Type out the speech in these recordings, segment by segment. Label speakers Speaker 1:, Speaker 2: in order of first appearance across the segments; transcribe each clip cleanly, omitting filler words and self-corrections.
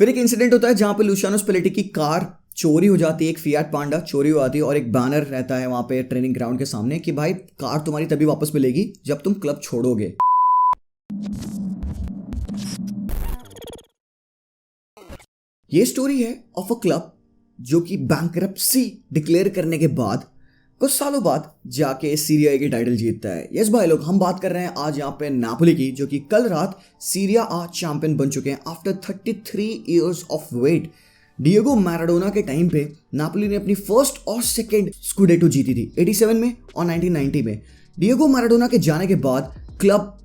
Speaker 1: फिर एक इंसिडेंट होता है जहां पे लुशियानो स्पेलेटी की कार चोरी हो जाती है, एक फिएट पांडा चोरी हो जाती है और एक बैनर रहता है वहां पे ट्रेनिंग ग्राउंड के सामने कि भाई कार तुम्हारी तभी वापस मिलेगी जब तुम क्लब छोड़ोगे। ये स्टोरी है ऑफ अ क्लब जो कि बैंकरप्सी डिक्लेयर करने के बाद कुछ सालों बाद जाके सीरिया की टाइटल जीतता है। यस भाई लोग, हम बात कर रहे हैं आज यहाँ पे नापोली की, जो कि कल रात सीरिया आ चैंपियन बन चुके हैं after 33 years of wait. Diego Maradona के टाइम पे नापोली ने अपनी फर्स्ट और सेकेंड स्कूडेटो जीती थी 87 में और 1990 में। डिएगो मैराडोना के जाने के बाद क्लब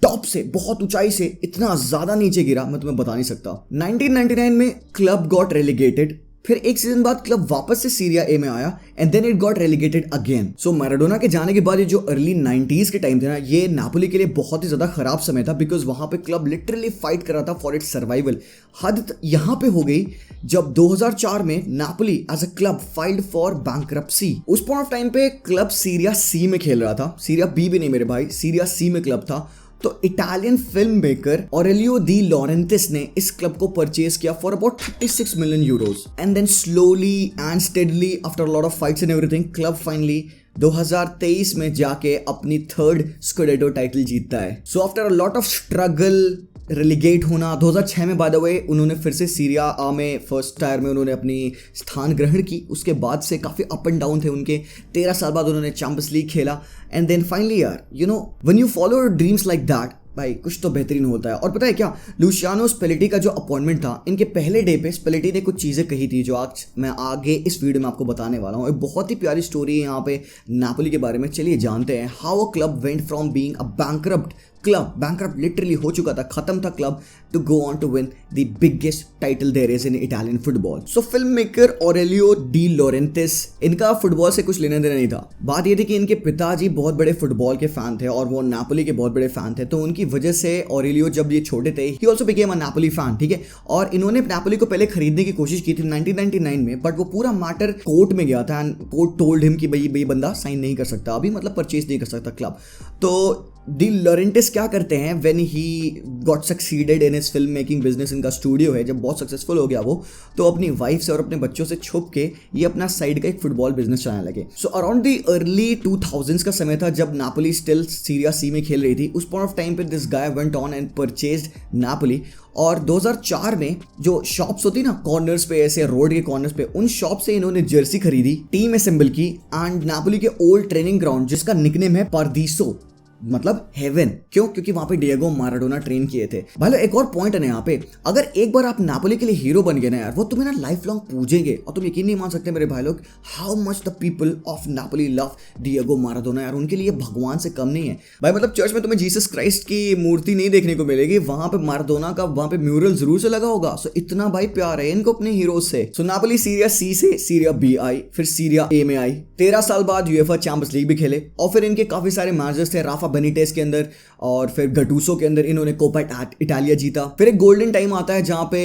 Speaker 1: टॉप से बहुत ऊंचाई से इतना ज्यादा नीचे गिरा मैं तुम्हें बता नहीं सकता। 1999 में क्लब गॉट रेलिगेटेड, फिर एक सीजन बाद क्लब वापस से सीरिया ए में आया and then it got relegated again. So Maradona के जाने के बाद ये जो अर्ली 90s के टाइम थे ना, ये नापोली के लिए बहुत ही ज्यादा खराब समय था बिकॉज वहां पे क्लब लिटरली फाइट कर रहा था फॉर इट्स सर्वाइवल। हद यहाँ पे हो गई जब 2004 में Napoli as a club filed for bankruptcy. उस पॉइंट ऑफ टाइम पे क्लब सीरिया सी में खेल रहा था, सीरिया बी भी नहीं मेरे भाई, सीरिया सी में क्लब था। तो Italian film maker Aurelio De Laurentiis ने इस क्लब को परचेज किया for about 36 million euros and then slowly and steadily after lot of fights and everything club finally 2023 में जाके अपनी थर्ड स्कूडेटो टाइटल जीतता है। So after a lot of struggle relegate होना 2006 में बाय द वे उन्होंने फिर से सीरिया आ में फर्स्ट टायर में उन्होंने अपनी स्थान ग्रहण की। उसके बाद से काफ़ी अप एंड डाउन थे उनके। 13 साल बाद उन्होंने चैंपियंस लीग खेला एंड देन फाइनली यार you know when you follow your dreams like that भाई कुछ तो बेहतरीन होता है। और पता है क्या, लुशियानो स्पेलेटी का जो अपॉइंटमेंट था, इनके पहले डे पे स्पेलेटी ने कुछ चीज़ें कही थी जो आज मैं आगे इस वीडियो में आपको बताने वाला हूँ। एक बहुत ही प्यारी स्टोरी है यहाँ पे नापोली के बारे में। चलिए जानते हैं how a club went from being a bankrupt club, bankrupt literally हो चुका था, खत्म था club, to go on to win the biggest title there is in Italian football. So film maker Aurelio De Laurentiis, इनका football से कुछ लेना देना नहीं था। बात ये थी कि इनके पिताजी बहुत बड़े फुटबॉल के फैन थे और वो नापोली के बहुत बड़े फैन थे, तो उनकी वजह से ऑरेलियो जब ये छोटे थे he also became a Napoli fan, ठीक है। और इन्होंने नापोली को पहले खरीदने की कोशिश की थी 1999 में, बट वो पूरा मैटर कोर्ट में गया था एंड कोर्ट टोल्ड हिम कि भाई बंदा साइन नहीं कर सकता अभी, मतलब परचेज नहीं कर सकता क्लब। तो डी लॉरेंटिस क्या करते हैं when he got succeeded in his film making business, इनका स्टूडियो है, जब बहुत सक्सेसफुल हो गया वो, तो अपनी वाइफ से और अपने बच्चों से छुप के ये अपना साइड का एक फुटबॉल बिजनेस चलाने लगे। So around the early 2000s का समय था जब नापोली स्टिल सीरिया सी में खेल रही थी। उस पॉइंट ऑफ टाइम पे this guy went on and purchased Napoli. और 2004 में जो शॉप्स होती ना कॉर्नर्स पे, ऐसे रोड के कॉर्नर्स पे, उन शॉप से इन्होंने जर्सी खरीदी, टीम असेंबल की एंड नापोली के ओल्ड ट्रेनिंग ग्राउंड जिसका निकनेम है पारदीसो, मतलब हेवन, क्यों? क्योंकि वहां पे डिएगो मैराडोना ट्रेन किए थे। भाई एक और पॉइंट है ना यहाँ पे, अगर एक बार आप नापोली के लिए हीरो बन गए ना यार, वो तुम्हें ना लाइफ लॉन्ग पूजेंगे। और तुम यकीन नहीं मान सकते मेरे भाई लोग, how much the people of Napoli love Diego Maradona यार, उनके लिए भगवान से कम नहीं है भाई। मतलब चर्च में तुम्हें जीसस क्राइस्ट की मूर्ति नहीं देखने को मिलेगी, वहां पे मैराडोना का वहां पे म्यूरल जरूर से लगा होगा। सो इतना भाई प्यार है इनको अपने हीरोज से। सो नापोली सीरिया सी से सीरिया बी आई, फिर सीरिया ए में आई। 13 साल बाद यूएफए चैंपियंस लीग भी खेले और फिर इनके काफी सारे मैनेजर्स थे, राफा बेनिटेज के अंदर और फिर गटूसो के अंदर इन्होंने कोपा इटालिया जीता। फिर एक गोल्डन टाइम आता है जहां पे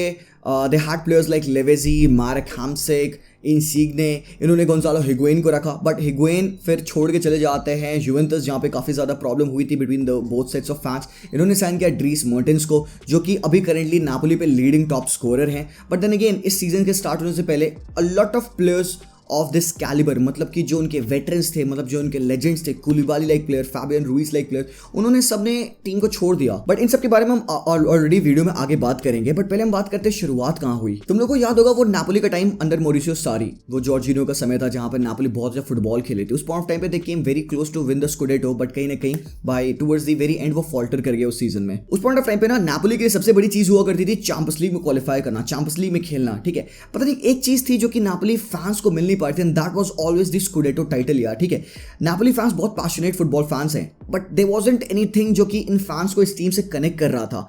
Speaker 1: they had players like Lavezzi, Marek Hamsik, Insigne, इन्होंने गोंजालो हिगुएन को रखा, बट हिगुएन फिर छोड़ के चले जाते हैं यूवेंटस, जहाँ पे काफ़ी ज़्यादा प्रॉब्लम हुई थी between the both sets of fans. इन्होंने साइन किया ड्रीस मर्टेंस को, जो कि अभी करेंटली नापोली पे लीडिंग टॉप स्कोरर हैं। बट देन अगेन इस सीजन के स्टार्ट होने से पहले a lot of players of this calibre, मतलब कि जो उनके वेटरन्स थे, मतलब जो उनके लेजेंड्स थे, Koulibaly like player, Fabian Ruiz like player, उन्होंने सबने टीम को छोड़ दिया। बट इन सब के बारे में हम ऑलरेडी वीडियो में आगे बात करेंगे। बट पहले हम बात करते हैं शुरुआत कहाँ हुई। तुम लोगों को याद होगा वो नापोली का टाइम अंडर मॉरिसियो सारी, वो जॉर्जिनो का समय था जहाँ पर नापोली बहुत ज्यादा फुटबॉल खेले थे। उस पॉइंट ऑफ टाइम पे they came very close to win the scudetto, but कहीं ना कहीं by towards the very end वो फॉल्टर कर गए उस सीजन में। उस पॉइंट ऑफ टाइम पे ना नापोली के लिए सबसे बड़ी चीज हुआ करती थी चैंपियंस लीग में क्वालिफाई करना, चैंपियंस लीग में खेलना, ठीक है। पता नहीं एक चीज थी जो कि नापोली फैंस को मिल नहीं पाती थी, that was always the scudetto title यार, ठीक है। नापोली फैंस बहुत पैशनेट फुटबॉल फैंस हैं, बट देयर वाजंट एनीथिंग जो कि इन फैंस को इस टीम से कनेक्ट कर रहा था।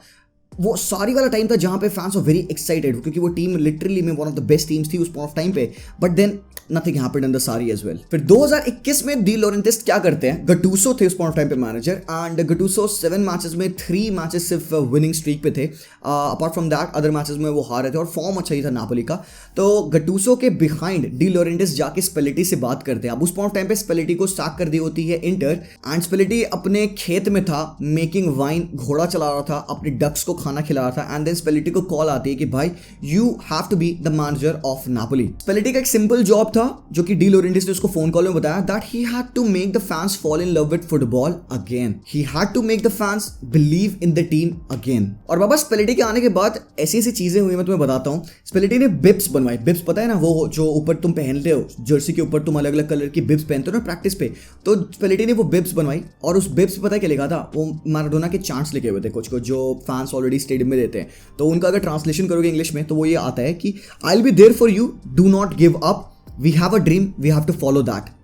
Speaker 1: वो सारी वाला टाइम था जहां पे फैंस वर वेरी एक्साइटेड, क्योंकि वो टीम लिटरली में one of the best teams थी उस पॉइंट ऑफ टाइम पे। But then nothing happened in the Serie as well. फिर 2021 में डी लॉरेंटिस क्या करते हैं, गटूसो थे उस पॉइंट ऑफ टाइम पे मैनेजर, एंड गटूसो 7 मैचेस में 3 मैचेस सिर्फ विनिंग स्ट्रीक पे थे। Apart from that other matches में वो हार रहे थे और फॉर्म अच्छा ही था नापोली का। तो गटूसो के बिहाइंड डी लॉरेंटिस जाके स्पेलेटी से बात करते हैं। अब उस पॉइंट ऑफ टाइम पे स्पेलेटी को स्टार्ट कर दी होती है इंटर, एंड स्पेलेटी अपने खेत में था, मेकिंग वाइन, घोड़ा चला रहा था, अपने डक्स को खाना खिला रहा था, एंड देन स्पेलिटी को कॉल आती है कि भाई you have to be the manager of Napoli. Spalletti का एक सिंपल जॉब था जो कि डी लॉरेंटिस ने उसको फोन कॉल में बताया, that he had to make the fans fall in love with football again, he had to make the fans believe in the team again. और बाबा स्पेलिटी के आने के बाद ऐसी ऐसी चीजें हुई, मैं तुम्हें बताता हूँ। स्पेलिटी ने बिब्स बनवाई। बिब्स पता है ना, वो जो ऊपर तुम पहनते हो, जर्सी के ऊपर तुम अलग अलग कलर की बिब्स पहनते हो ना प्रैक्टिस पे, तो स्पेलिटी ने वो बिब्स बनवाई और उस बिब्स पे पता है क्या लिखा था, वो मैराडोना के चांट्स लिखे हुए थे कुछ को, जो फैंस ऑलरेडी स्टेडियम में देते हैं। तो उनका अगर ट्रांसलेशन करोगे इंग्लिश में तो वो ये आता है कि I will be there for you, do not give up, we have a dream, we have to follow that.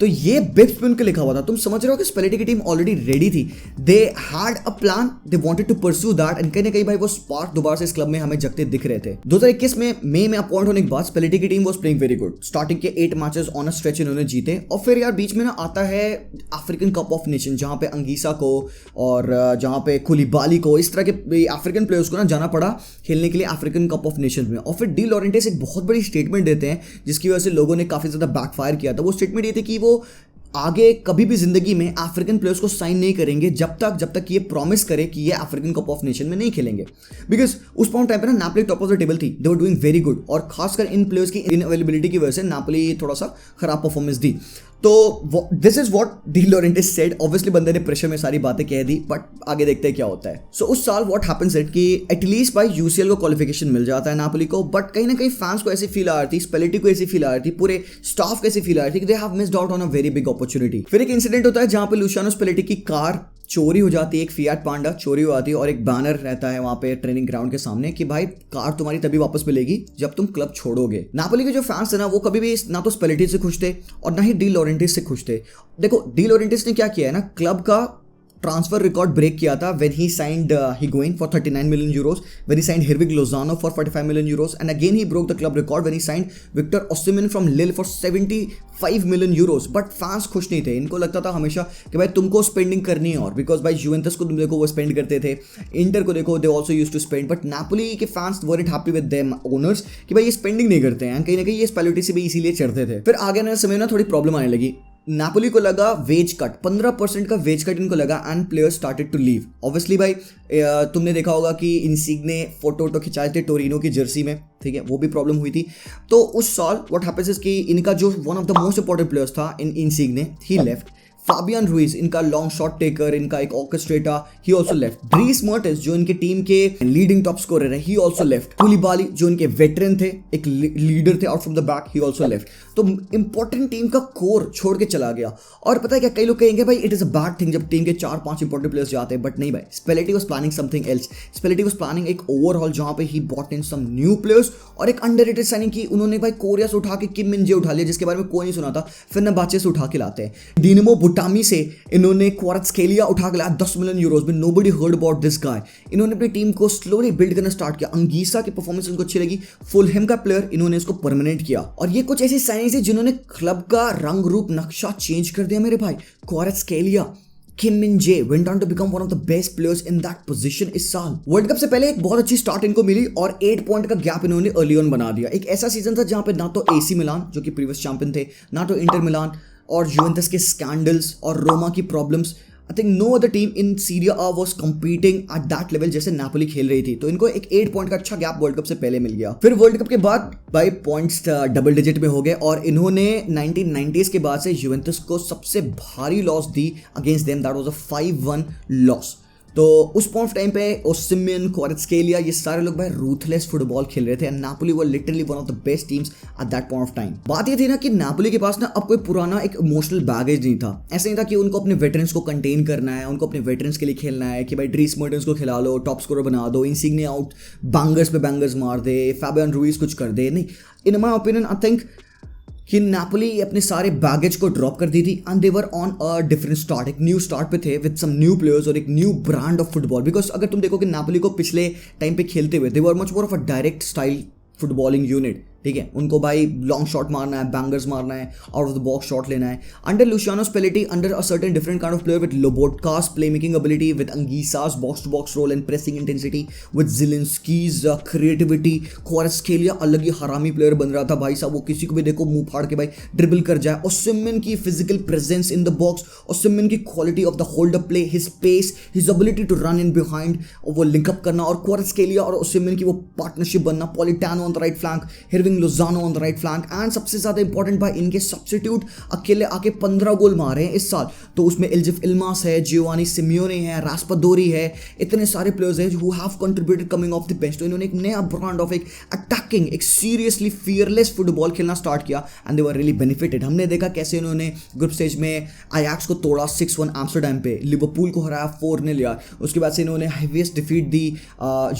Speaker 1: तो ये बिब्स पे उनके लिखा हुआ था। तुम समझ रहे हो कि स्पेलिटी की टीम ऑलरेडी रेडी थी, they had a plan, they wanted to pursue that, and कहीं ना कहीं भाई वो स्पार्क दोबारा से इस क्लब में हमें जगते दिख रहे थे। 2021 में मई में अपॉइंट होने के बाद स्पेलिटी की team was playing very good. Starting के 8 मैचेस ऑन अ स्ट्रेच इन्होंने जीते, और फिर यार बीच में ना आता है अफ्रीकन कप ऑफ नेशन, जहां पे अंगीसा को और जहां पे कुलिबाली को, इस तरह के अफ्रीकन प्लेयर्स को ना जाना पड़ा खेलने के लिए अफ्रीकन कप ऑफ नेशंस में। और फिर डी लॉरेंटिस एक बहुत बड़ी स्टेटमेंट देते हैं जिसकी वजह से लोगों ने काफी ज्यादा बैकफायर किया था। वो स्टेटमेंट ये थी कि वो आगे कभी भी जिंदगी में अफ्रीकन प्लेयर्स को साइन नहीं करेंगे जब तक ये प्रॉमिस करे कि ये अफ्रीकन कप ऑफ नेशन में नहीं खेलेंगे। बिकॉज उस टाइम पे ना Napoli top of the table थी, दे वर डूइंग वेरी गुड, और खासकर इन प्लेयर्स की इनअवेलेबिलिटी की वजह से नापोली थोड़ा सा खराब परफॉर्मेंस दी। तो this is what De Laurentiis said. Obviously बंदे ने प्रेशर में सारी बातें कह दी, बट आगे देखते हैं क्या होता है। सो उस साल व्हाट हैपेंस इट कि एटलीस्ट बाय यूसीएल को क्वालिफिकेशन मिल जाता है नापोली को, बट कहीं ना कहीं फैंस को ऐसी फील आ रही थी, स्पेलिटी को ऐसी फील आ रही थी, पूरे स्टाफ को ऐसी फील आ रही थी कि they have missed out on a very big opportunity. फिर एक इंसिडेंट होता है जहां पे लुसियानो स्पेलिटी की कार चोरी हो जाती है, एक फिएट पांडा चोरी हो जाती है, और एक बैनर रहता है वहां पे ट्रेनिंग ग्राउंड के सामने कि भाई कार तुम्हारी तभी वापस मिलेगी जब तुम क्लब छोड़ोगे। नापोली के जो फैंस थे ना, वो कभी भी ना तो स्पेलिटी से खुश थे और ना ही डी लॉरेंटिस से खुश थे। देखो डी लॉरेंटिस ने क्या किया है ना, क्लब का ट्रांसफर रिकॉर्ड ब्रेक किया था when he signed Higuain for 39 million euros, when he signed Hirving Lozano for 45 million euros, and again he broke the club record when he signed Victor Osimhen from Lille for 75 million euros. But fans खुश नहीं थे, इनको लगता था हमेशा कि भाई तुमको स्पेंडिंग करनी है, और बिकॉज भाई यूवेंटस को तुम देखो वो स्पेंड करते थे, इंटर को देखो they also use to spend, but Napoli के fans weren't happy with them owners कि भाई ये स्पेंडिंग नहीं करते हैं, कहीं ना कहीं ये स्पेलिटी से भी इसीलिए चढ़ते थे। फिर आगे आने समय ना थोड़ी प्रॉब्लम आने लगी। नापोली को लगा वेज कट, 15% का वेज कट इनको लगा, and players started to leave. Obviously भाई तुमने देखा होगा कि इंसिग्ने फोटो खिंचाए थे टोरिनो की जर्सी में, ठीक है, वो भी प्रॉब्लम हुई थी। तो उस साल व्हाट हैपेंस इज कि इनका जो one of the most important players था in Insigne, he left. Fabian Ruiz इनका लॉन्ग शॉट टेकर, इनका एक orchestrator, he also left. Dries Mertens जो इनके टीम के लीडिंग टॉप स्कोरर है, ही आल्सो लेफ्ट। कुलिबाली जो इनके वेटरन थे, एक लीडर थे out from the back, he also left. तो इंपॉर्टेंट टीम का कोर छोड़ के चला गया। और पता है क्या, कई लोग कहेंगे भाई it is a bad thing जब टीम के 4-5 इंपॉर्टेंट प्लेयर्स जाते हैं, बट नहीं भाई, Spalletti was planning something else. Spalletti was planning एक ओवरऑल जहां पे he bought in some new players, और एक अंडररेटेड साइनिंग की उन्होंने भाई कोरिया से उठा के किम मिन जे उठा लिया, जिसके बारे में कोई नहीं सुना था, फिर नबाचे से उठा के लाते हैं। डिनामो बुटामी से इन्होंने क्वारात्स्केलिया उठा के लाया 10 मिलियन यूरोस में, nobody heard about this guy. इन्होंने अपनी टीम को स्लोली बिल्ड करना स्टार्ट किया। अंगीसा की परफॉर्मेंस उनको अच्छी लगी, फुलहैम का प्लेयर इन्होंने इसको परमानेंट किया, और ये कुछ ऐसी साइनिंग्स है जिन्होंने क्लब का रंग रूप नक्शा चेंज कर दिया मेरे भाई। क्वारात्स्केलिया, किम मिन जे went on to become one of the best players in that position इस साल। वर्ल्ड कप से पहले एक बहुत अच्छी स्टार्ट इनको मिली, और 8 पॉइंट का गैप इन्होंने अर्ली ऑन बना दिया। एक ऐसा सीजन था जहां पे ना तो एसी मिलान जो कि प्रीवियस चैंपियन थे, ना तो इंटर मिलान और यूवेंटस के स्कैंडल्स और रोमा की problems, I think no other team in Serie A was competing at that level जैसे नापोली खेल रही थी। तो इनको एक 8 पॉइंट का अच्छा गैप वर्ल्ड कप से पहले मिल गया। फिर वर्ल्ड कप के बाद भाई पॉइंट्स डबल डिजिट में हो गए, और इन्होंने 1990s के बाद से यूवेंटस को सबसे भारी loss the against them, that was a 5-1 loss. तो उस पॉइंट टाइम पे ओसिमियन, क्वारात्स्केलिया, ये सारे लोग भाई रूथलेस फुटबॉल खेल रहे थे, and Napoli were literally one of the best teams at that point of time. बात ये थी ना कि नापोली के पास ना अब कोई पुराना एक इमोशनल बैगेज नहीं था। ऐसा नहीं था कि उनको अपने वेटरन्स को कंटेन करना है, उनको अपने वेटरन्स के लिए खेलना है कि भाई ड्रीस मर्टेंस को खिला लो, टॉप स्कोरर बना दो, इंसिग्ने आउट बैंगर्स पे बैंगर्स मार दे, फैबियन रुइज कुछ कर दे। नहीं, इन माई ओपिनियन आई थिंक कि नापोली अपने सारे बैगेज को ड्रॉप कर दी थी, and they were on a different start, एक न्यू स्टार्ट पे थे विद सम न्यू प्लेयर्स और एक new brand of football. Because अगर तुम देखो कि नापोली को पिछले टाइम पे खेलते हुए they were much more of a direct style footballing unit, ठीक है, उनको भाई लॉन्ग शॉट मारना है, बैंगर्स मारना है, out of the box shot लेना है. Under Luciano Spalletti, under a certain different kind of player with Lobotka's playmaking ability, with Anguissa's box to box role and pressing intensity, with Zielinski's creativity. Kvaratskhelia अलग ही हरामी player बन रहा था भाई साहब, वो किसी को भी देखो मुंह फाड़ के भाई ड्रिबल कर जाए. ओसिमन की physical presence in the box, Osimhen की quality of the hold up play, his pace, his ability to run in behind, वो लिंकअप करना, और क्वारात्स्केलिया और ओसिमन की वो पार्टनरशिप बनना. Politano on the right flank, Hirving Lozano on the right flank, and सबसे ज्यादा इंपॉर्टेंट भाई इनके सब्स्टिट्यूट अकेले आके 15 गोल मारे हैं इस साल. तो उसमें इल्जिफ इल्मास है, जियोवानी सिमियोने है, रास्पादोरी है, इतने सारे प्लेयर्स हैं who have contributed coming of the bench. तो इन्होंने एक नया ब्रांड ऑफ एक अटैकिंग, एक सीरियसली फियरलेस फुटबॉल खेलना स्टार्ट किया, and they were really benefited. हमने देखा कैसे इन्होंने ग्रुप स्टेज में अयाक्स को तोड़ा 6-1 एम्स्टरडैम पे, लिवरपूल को हराया 4-0 यार. उसके बाद से इन्होंने हेवीएस्ट डिफीट दी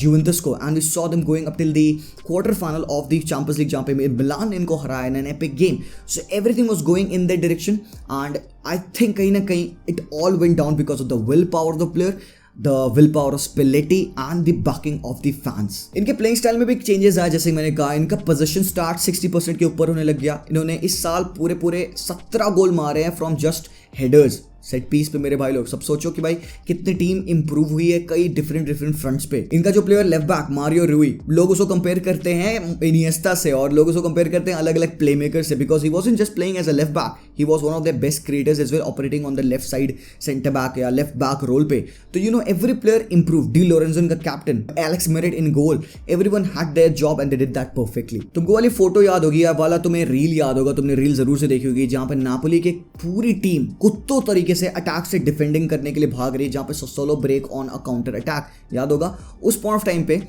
Speaker 1: यूवेंटस को, and we saw them going up till the quarter final of the Champions League, जहां पे मिलान ने इनको हराया in an epic game. So everything was going in that direction, and I think कहीं ना कहीं it all went down because of the will power of the player, the will power of Spalletti and the backing of the fans. इनके playing style में भी changes आए, जैसे मैंने कहा इनका पोजीशन स्टार्ट 60% के ऊपर होने लग गया. इन्होंने इस साल पूरे 17 गोल मारे हैं from just headers, set piece पे. मेरे भाई लोग सब सोचो कि भाई कितनी टीम इंप्रूव हुई है कई डिफरेंट फ्रंट्स पे. इनका जो प्लेयर लेफ्ट बैक मारियो रूई, लोग उसको कंपेयर करते हैं इनिएस्टा से, और लोग उसको कंपेयर करते हैं अलग अलग प्लेमेकर से, because he wasn't just playing as a left back, he was one of the best creators as well, operating on the left side centre back या लेफ्ट बैक रोल पे. तो you know every player improve. Di Lorenzo का captain, Alex Meret in goal, everyone had their job and they did that perfectly. तुमको वाली photo याद होगी, वाला तुम्हें रील याद होगा, तुमने रील जरूर से देखी होगी, जहां पर नापोली की पूरी टीम कुत्तों तरीके से अटैक से डिफेंडिंग करने के लिए भाग रही है, जहां पे solo break on a counter attack. याद होगा उस पॉइंट ऑफ टाइम पे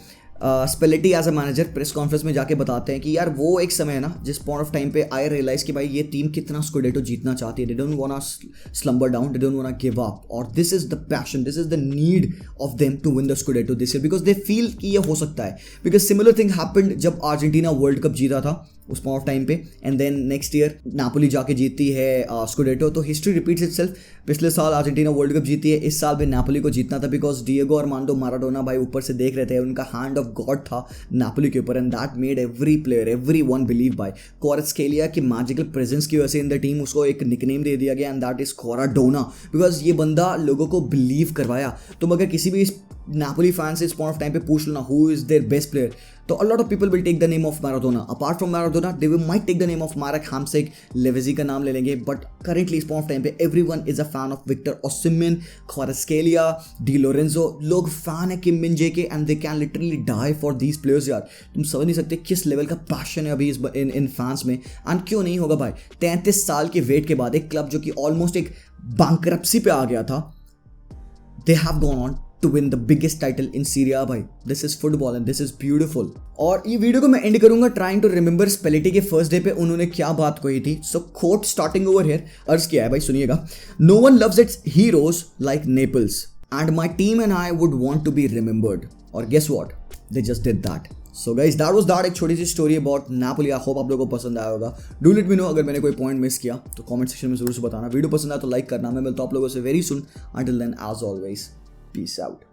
Speaker 1: Spalletti as a manager press conference में जाके बताते हैं कि यार वो एक समय है ना जिस पॉइंट ऑफ टाइम पे आई रियलाइज कि भाई ये टीम कितना स्कुडेटो जीतना चाहती है. They don't want to slumber down, they don't want to give up, और this is the passion, this is the need of them to win the scudetto this year, because they feel कि ये हो सकता है. Because similar thing happened जब Argentina world cup जीता था उस पॉइंट ऑफ टाइम पे, and then next year Napoli जाके जीतती है स्कुडेटो. तो हिस्ट्री रिपीट्स इटसेल्फ. पिछले साल अर्जेंटीना वर्ल्ड कप जीती है, इस साल भी नापोली को जीतना था, बिकॉज डिएगो आर्मांडो माराडोना भाई ऊपर से देख रहे थे, उनका हैंड ऑफ गॉड था नापोली के ऊपर, and that made every player every one believe बाय. क्वारात्स्केलिया की मैजिकल प्रेजेंस की वजह से इन द टीम उसको एक निकनेम दे दिया गया, एंड दैट इज क्वाराडोना, बिकॉज ये बंदा लोगों को बिलीव करवाया. तुम अगर किसी भी नापोली फैन से इस पॉइंट ऑफ टाइम पे पूछ लो ना who is their best player, तो a lot of people will take the name of Maradona. Apart from Maradona, they might take the name of Marek Hamsik, Levezi का नाम ले लेंगे, but currently इस point of time पे everyone is a fan of Victor Osimhen, Kvaratskhelia, Di Lorenzo. लोग fan है किम मिन जे के, and they can literally die for these players यार. तुम समझ नहीं सकते किस लेवल का पैशन है अभी इन फैंस में, and क्यों नहीं होगा भाई. 33 साल के वेट के बाद एक क्लब जो कि ऑलमोस्ट एक बैंकरप्सी पे आ गया था, they have gone on to win the biggest title in Serie A भाई. This is football and this is beautiful. और ये वीडियो को मैं एंड करूंगा trying to remember स्पेलेटी के फर्स्ट डे पे उन्होंने क्या बात कही थी. So quote starting over here, अर्ज किया है भाई, सुनिएगा. No one loves its heroes like Naples and my team and I would want to be remembered. और guess what? They just did that. So guys, that was that, एक छोटी सी story about Napoli. I hope आप लोगों को पसंद आया होगा. डू लेट मी नो अगर मैंने कोई पॉइंट मिस किया तो कमेंट सेक्शन में जरूर से बताना. वीडियो पसंद आया तो लाइक करना. मैं मिलता हूं आप लोगों से very soon. Until then as always, peace out.